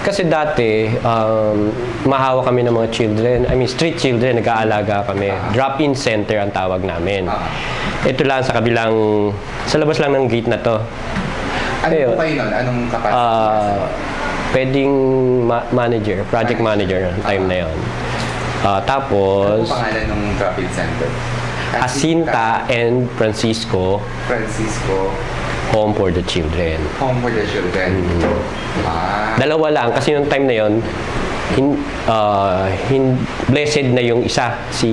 Kasi dati, mahawa kami ng mga children, street children, nag-aalaga kami. Drop-in center ang tawag namin. Ito lang sa kabilang, sa labas lang ng gate na to. Ano po kayo nun? Anong capacity? Pwedeng manager, project manager ng time na yon. Tapos, ano pangalan ng drop-in center? Jacinta and Francisco Home for the Children. Home for the Children. Dalawa lang kasi yung time na yon blessed na yung isa, si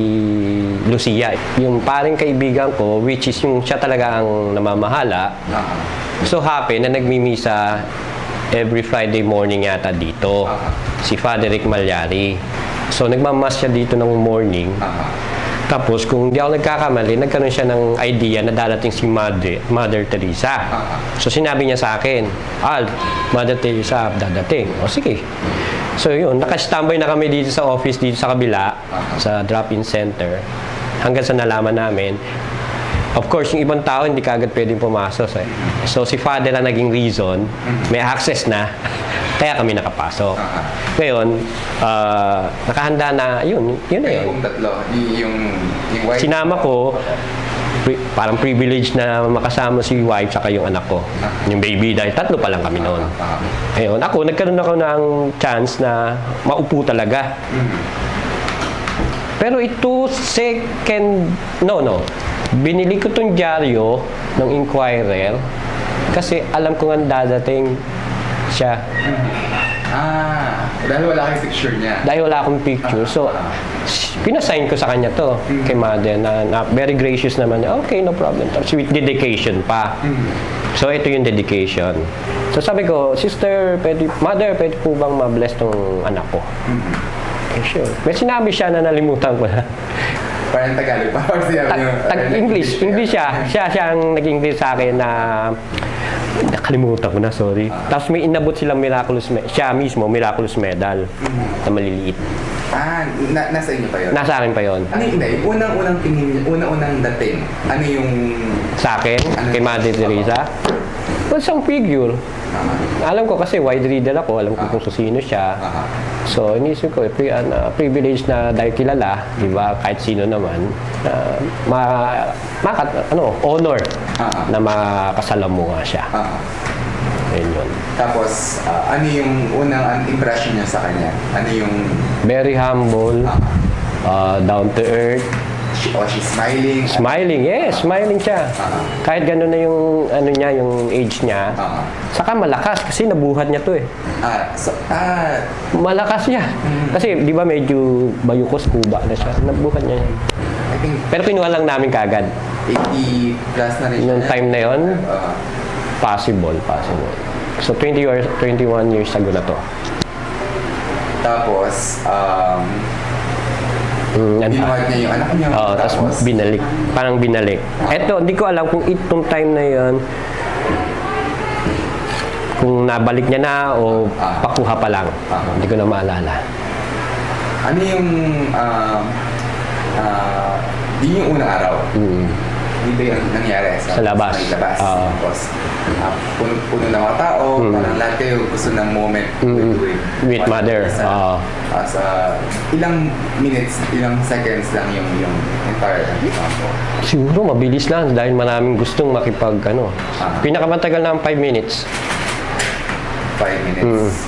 Lucia. Yung paring kaibigan ko, which is yung siya talaga ang namamahala. So happy na nagmimisa every Friday morning yata dito. Si Father Rick Malyari. So nagmamas siya dito ng morning. Tapos, kung di ako nagkakamali, nagkaroon siya ng idea na darating si Mother Teresa. So, sinabi niya sa akin, Mother Teresa, dadating. O, sige. So, yun. Nakastambay na kami dito sa office, dito sa kabila, sa drop-in center. Hanggang sa nalaman namin. Of course, yung ibang tao, hindi kagad pwedeng pumasok. So, si Father ang naging reason, may access na, kaya kami nakapasok. Ngayon, nakahanda na, yun na yun. Yung tatlo, yung wife. Sinama ko, parang privilege na makasama si wife saka yung anak ko. Yung baby, dahil tatlo pa lang kami noon. Ngayon, nagkaroon ako ng chance na maupo talaga. Pero ito, binili ko tong dyaryo ng Inquirer kasi alam ko nga dadating siya. Dahil wala kang picture niya. Dahil wala akong picture. So, pinasign ko sa kanya to, kay Mother, na very gracious naman. Okay, no problem. Tapos with dedication pa. So, ito yung dedication. So, sabi ko, Mother, pwede po bang ma-bless tong anak ko? Okay, sure. May sinabi siya na nalimutan ko na. Parang Tagalog pa. English siya. Siya ang nag-English sa akin na nakalimutan ko na, sorry. Tapos may inabot silang siya mismo, miraculous medal na maliliit. Nasa inyo pa yun? Nasa akin pa yun. Ano yung unang-unang tingin, unang-unang dating? Ano yung... Sa akin? Kay Mother Teresa? Well, isang figure. Alam ko kasi wide reader ako, alam ko kung sino siya. So, inisip ko, privilege na dahil kilala, di ba, kahit sino naman, honor na makasalamuha siya. Yun. Tapos, ano yung unang impression niya sa kanya? Ano yung... Very humble, down to earth. She's smiling? Smiling, yes, smiling siya. Kahit gano'n na yung, yung age niya. Saka malakas, kasi nabuhat niya to eh. Malakas siya. Kasi, di ba, medyo bayukos, kuba na siya. Nabuhat niya. Pero kinuha lang namin kagad. 80 plus na rin siya. Noong time na yun, possible. So, 21 years ago na to. Tapos, binuhat niya yung anak niya. Tapos binalik. Parang binalik. Eto, hindi ko alam kung itong time na yun, kung nabalik niya na o pakuha pa lang. Hindi ko na maalala. Ano yung, di yung unang araw? Dito yung nangyari sa labas. Tapos, puno ng mga tao, parang lahat kayo gusto ng moment with Mother. Ilang minutes, ilang seconds lang yung entire siguro mabilis lang dahil maraming gustong makipag pinakamatagal na 5 minutes. 5 minutes.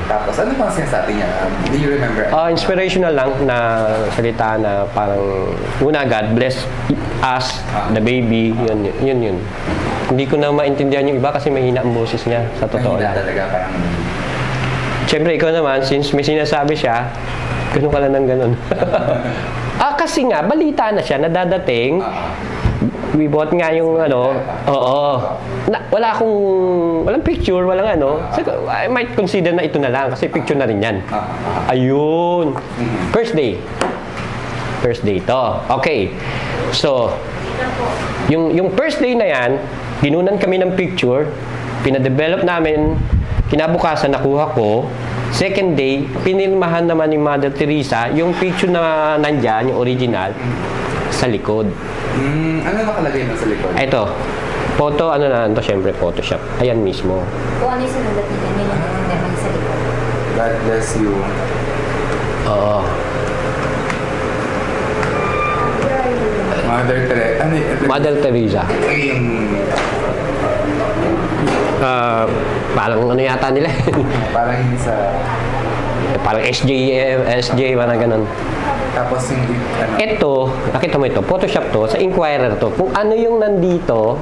Tapos ano pang sinasabi niya? Do you remember? Inspirational lang na salita na parang God bless us, the baby, yun. Hindi ko na maintindihan yung iba kasi mahina ang boses niya, sa totoo lang. Talaga parang... Siyempre, ikaw naman, since may sinasabi siya, ganun ka lang ng ganun. Kasi nga, balita na siya, nadadating. We bought nga yung walang picture, walang I might consider na ito na lang kasi picture na rin yan. Ayun. First day to. Okay. So, yung first day na yan, ginunan kami ng picture, pinadevelop namin, kinabukasan nakuha ko. Second day, pinirmahan naman ni Mother Teresa yung picture na nandyan, yung original, sa likod. Ano nakalagay mo sa likod? Ito. Photo, syempre Photoshop. Ayan mismo. Kung ano yung sinulat niya, yun yung nakalagay sa likod. God bless you. Oo. Mother Teresa. Ano yun? Mother Teresa. Yung... Parang ano yata nila. Parang hindi sa... Parang SJ, parang ganun. Tapos yung... Ano, Ito, nakita mo ito, Photoshop to, sa Inquirer to. Kung ano yung nandito,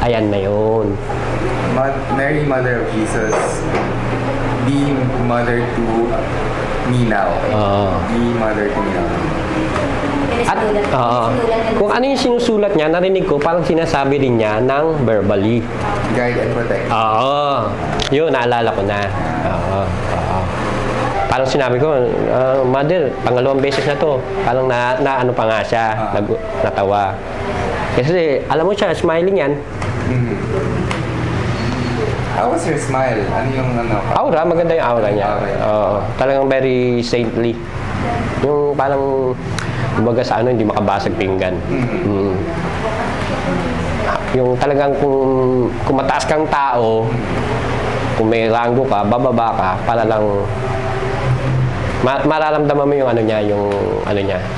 ayan na yun. Mary, Mother of Jesus. Be Mother to me now. Be Mother to me now. At kung ano yung sinusulat niya, narinig ko, parang sinasabi rin niya ng verbally. Guide and protect. Oo. Yun, naalala ko na. Oo. Parang sinabi ko, Mother, pangalawang beses na to. Parang na ano pa nga siya, natawa. Kasi alam mo siya, smiling yan. How was your smile? Ano yung ano? Aura, maganda yung aura niya. Oo. Talagang very saintly. Yung parang, kumbaga sa ano, hindi makabasag pinggan. Yung talagang kung mataas kang tao, kung may ranggo ka, bababa ka, para lang mararamdaman mo yung ano niya,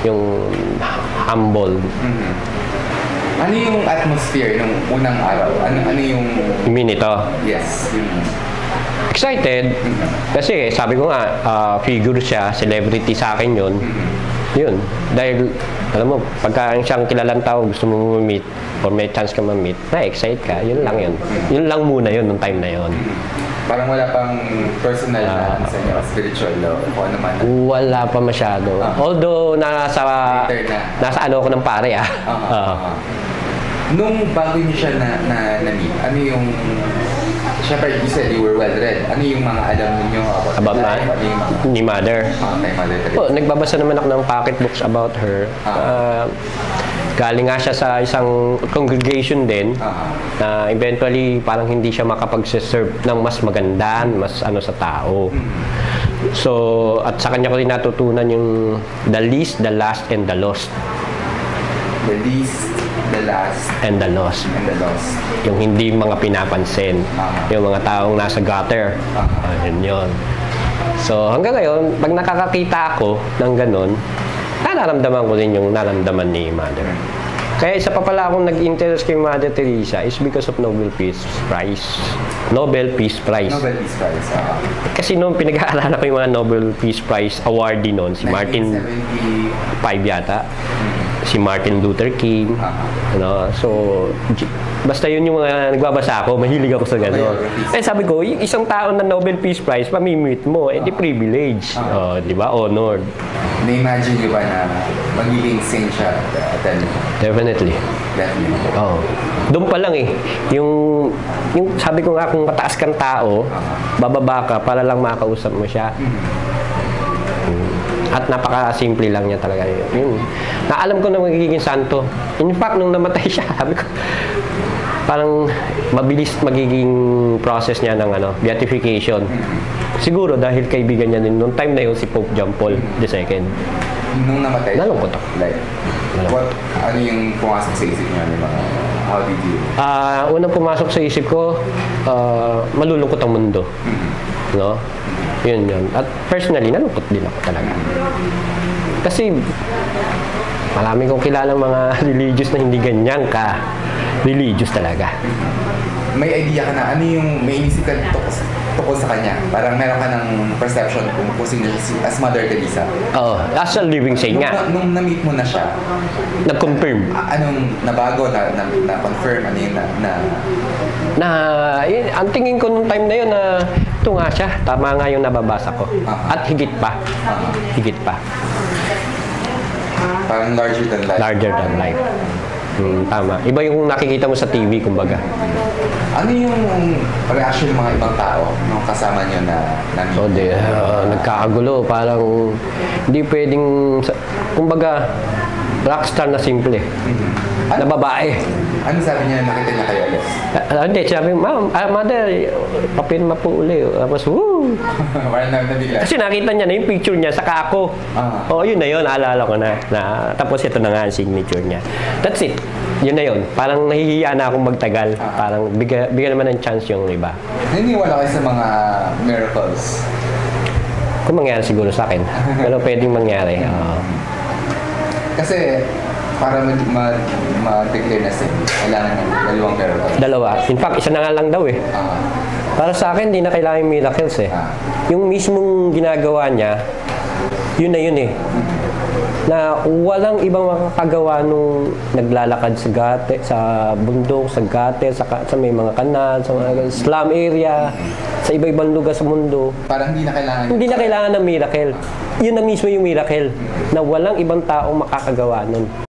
yung humble. Ano yung atmosphere nung unang araw? Ano yung... You mean ito? Yes. Excited. Kasi sabi ko nga, figure siya, celebrity sa akin yun. Yun. Dahil, alam mo, pagka siyang kilalang tao, gusto mo ma-meet, or may chance ka ma-meet, na-excite ka, yun lang yun. Yun lang muna yun, nung time na yun. Parang wala pang personal na sa inyo, spiritual law, o ano man. Wala pa masyado. Although, nasa ano ko ng pare, Nung bago niyo siya na-meet, ano yung... Siyempre, you said you were well-read. Ano yung mga alam niyo about life? Ano yung mga... Ni Mother. Kay Mother Teresa. Oh, nagbabasa naman ako ng pocket books about her. Galing nga siya sa isang congregation din na eventually parang hindi siya makapag-serve ng mas maganda, mas ano sa tao. So, at sa kanya ko rin natutunan yung the least, the last, and the lost. The least, the last, and the lost. and the lost. Yung hindi mga pinapansin. Yung mga taong nasa gutter. Yun. So, hanggang ngayon, pag nakakakita ako ng ganun, nararamdaman ko rin yung nararamdaman ni Mother. Kaya isa pa pala akong nag-interest kay Mother Teresa is because of Nobel Peace Prize. Nobel Peace Prize. Nobel Peace Prize. Kasi noong pinag-aaralan ko yung mga Nobel Peace Prize awardee noon, si Martin 5 yata. Si Martin Luther King. So, basta yun yung mga nagbabasa ako, mahilig ako sa gano'n. Eh sabi ko, yung isang tao na Nobel Peace Prize, mamimit mo, di privilege. Di ba? Honored. Na-imagine nyo ba na magiging saint siya? Definitely. Oo. Doon pa lang yung sabi ko nga, kung mataas kang tao, bababa ka para lang makausap mo siya. At napaka-simple lang niya talaga yun. Naalam ko na magiging santo. In fact, nung namatay siya, sabi ko, parang mabilis magiging process niya ng beatification. Siguro dahil kaibigan niya din nung time na yun si Pope John Paul II. Nung namatay siya? Nalungkot ako. Like, ano yung pumasok sa isip niyo? How did you? Unang pumasok sa isip ko, malulungkot ang mundo. No? Yun. At personally, nalungkot din ako talaga. Kasi, marami kong kilalang mga religious na hindi ganyan ka. Religious talaga. May idea ka na, ano yung may inisip ka tukol sa kanya? Parang meron ka ng perception kung sino siya as Mother Teresa. Oo, as a living saint nga. Nung na-meet mo na siya, nag-confirm. Anong nabago, na-confirm, ano yung ang tingin ko nung time na yun na ito nga siya, tama nga yung nababasa ko. At higit pa. Higit pa. Parang larger than life. Larger than life. Tama. Iba yung nakikita mo sa TV, kumbaga. Ano yung reaction ng mga ibang tao nung kasama nyo na nagkakagulo. Parang hindi pwedeng, kumbaga, rockstar na simple. Na babae. Ano sabi niya, nakita niya kayo ulit? Hindi, sabi, Mother, papirma po uli. Tapos, woo! Parang nabigla. Kasi nakita niya na yung picture niya, saka ako. Yun na yun, naalala ko na. Tapos ito na nga ang signature niya. That's it. Yun na yun. Parang nahihiya na akong magtagal. Parang bigyan naman ng chance yung iba. Naniniwala kayo sa mga miracles? Kung mangyari siguro sa akin. Pero pwedeng mangyari. Kasi para ma-declare na sin, kailangan ng dalawang miracle. Dalawa. In fact, isa na nga lang daw eh. Para sa akin, hindi na kailangan yung miracles eh. Yung mismong ginagawa niya, yun na yun eh. Na walang ibang makakagawa nung naglalakad sa gate, sa bundok, sa gate, sa may mga kanal, sa mga slum area, sa iba-ibang lugar sa mundo. Parang hindi na kailangan. Hindi na kailangan ng miracle. Yun na mismo yung miracle. Na walang ibang taong makakagawa nun.